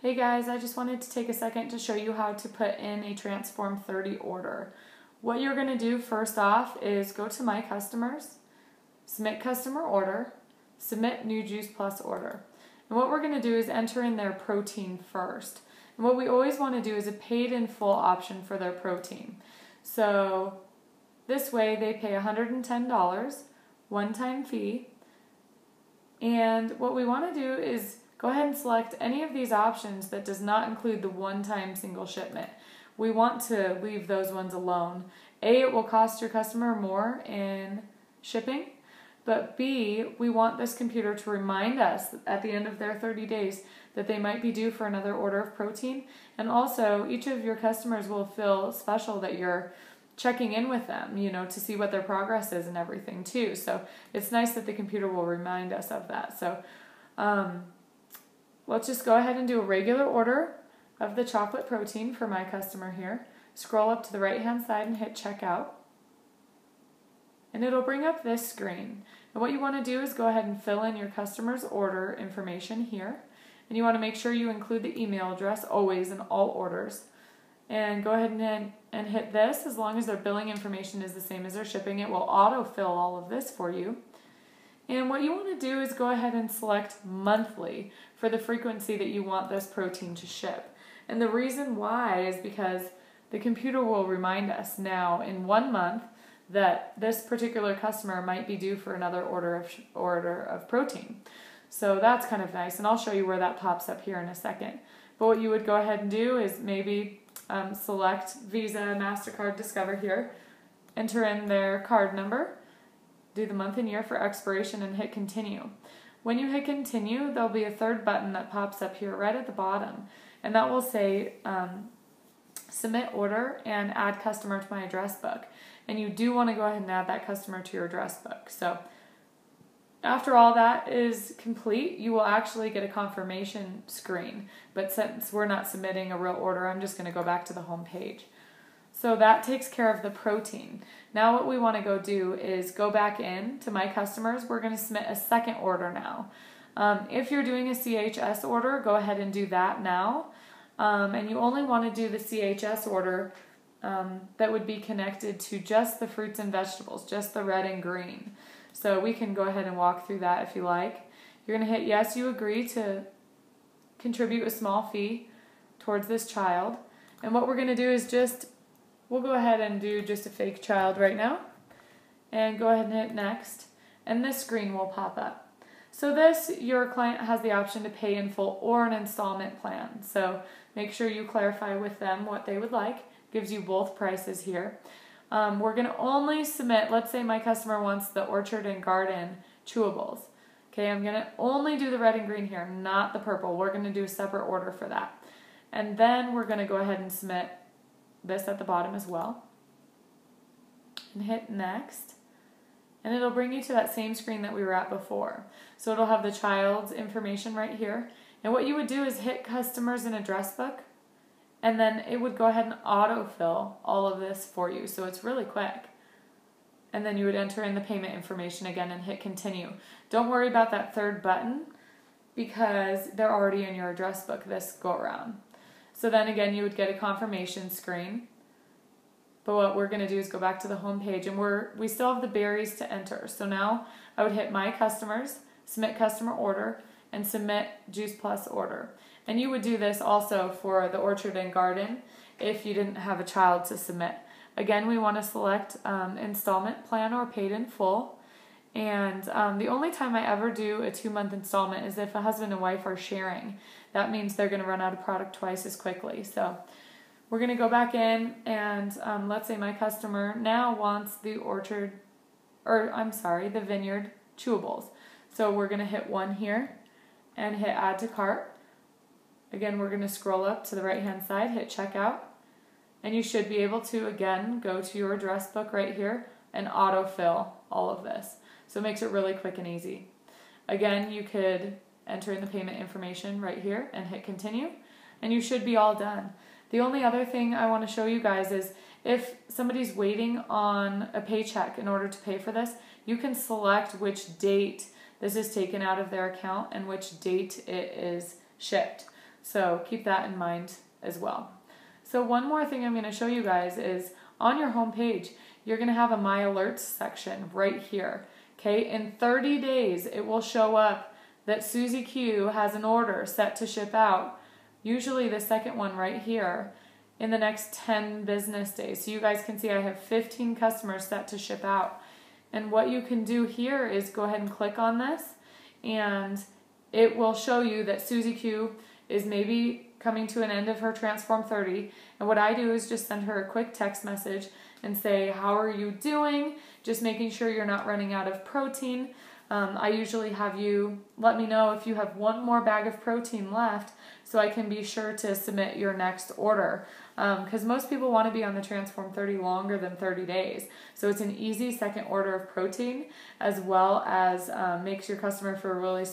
Hey guys, I just wanted to take a second to show you how to put in a Transform 30 order. What you're going to do first off is go to My Customers, Submit Customer Order, Submit New Juice Plus Order. And what we're going to do is enter in their protein first. And what we always want to do is a paid in full option for their protein. So this way they pay $110, one-time fee. And what we want to do is go ahead and select any of these options that does not include the one-time single shipment. We want to leave those ones alone. A, it will cost your customer more in shipping, but B, we want this computer to remind us at the end of their 30 days that they might be due for another order of protein. And also, each of your customers will feel special that you're checking in with them, to see what their progress is and everything too. So it's nice that the computer will remind us of that. So let's just go ahead and do a regular order of the chocolate protein for my customer here. Scroll up to the right hand side and hit checkout. And it'll bring up this screen. And what you want to do is go ahead and fill in your customer's order information here. And you want to make sure you include the email address always in all orders. And go ahead and hit this. As long as their billing information is the same as their shipping, it will autofill all of this for you. And what you want to do is go ahead and select monthly for the frequency that you want this protein to ship. And the reason why is because the computer will remind us now in 1 month that this particular customer might be due for another order of protein. So that's kind of nice, and I'll show you where that pops up here in a second. But what you would go ahead and do is maybe select Visa, MasterCard, Discover here, enter in their card number, do the month and year for expiration, and hit continue. When you hit continue, there'll be a third button that pops up here right at the bottom, and that will say submit order and add customer to my address book. And you do want to go ahead and add that customer to your address book. So after all that is complete, you will actually get a confirmation screen. But since we're not submitting a real order, I'm just going to go back to the home page. So that takes care of the protein. Now what we want to go do is go back in to My Customers. We're going to submit a second order now. If you're doing a CHS order, go ahead and do that now. And you only want to do the CHS order that would be connected to just the fruits and vegetables, just the red and green. So we can go ahead and walk through that if you like. You're going to hit yes, you agree to contribute a small fee towards this child. And what we're going to do is we'll go ahead and do just a fake child right now. And go ahead and hit next. And this screen will pop up. So this, your client has the option to pay in full or an installment plan. So make sure you clarify with them what they would like. Gives you both prices here. We're going to only submit, let's say my customer wants the Orchard and Garden chewables. Okay, I'm going to only do the red and green here, not the purple. We're going to do a separate order for that. And then we're going to go ahead and submit this at the bottom as well. And hit next. And it'll bring you to that same screen that we were at before. So it'll have the child's information right here. And what you would do is hit Customers and Address Book. And then it would go ahead and autofill all of this for you. So it's really quick. And then you would enter in the payment information again and hit continue. Don't worry about that third button because they're already in your address book this go around. So then again, you would get a confirmation screen. But what we're going to do is go back to the home page, and we still have the berries to enter. So now I would hit My Customers, Submit Customer Order, and Submit Juice Plus Order. And you would do this also for the Orchard and Garden if you didn't have a child to submit. Again, we want to select installment plan or paid in full. And the only time I ever do a 2-month installment is if a husband and wife are sharing. That means they're going to run out of product twice as quickly. So we're going to go back in and let's say my customer now wants the the Vineyard chewables. So we're going to hit 1 here and hit add to cart. Again, we're going to scroll up to the right hand side, hit checkout, and you should be able to again go to your address book right here and autofill all of this. So it makes it really quick and easy. Again, you could enter in the payment information right here and hit continue, and you should be all done. The only other thing I want to show you guys is if somebody's waiting on a paycheck in order to pay for this, you can select which date this is taken out of their account and which date it is shipped. So keep that in mind as well. So one more thing I'm going to show you guys is on your home page, you're going to have a My Alerts section right here. Okay, in 30 days, it will show up that Susie Q has an order set to ship out, usually the second one right here, in the next 10 business days. So you guys can see I have 15 customers set to ship out. And what you can do here is go ahead and click on this, and it will show you that Susie Q is maybe coming to an end of her Transform 30. And what I do is just send her a quick text message and say, how are you doing? Just making sure you're not running out of protein. I usually have you let me know if you have one more bag of protein left so I can be sure to submit your next order. Because most people want to be on the Transform 30 longer than 30 days. So it's an easy second order of protein, as well as makes your customer feel really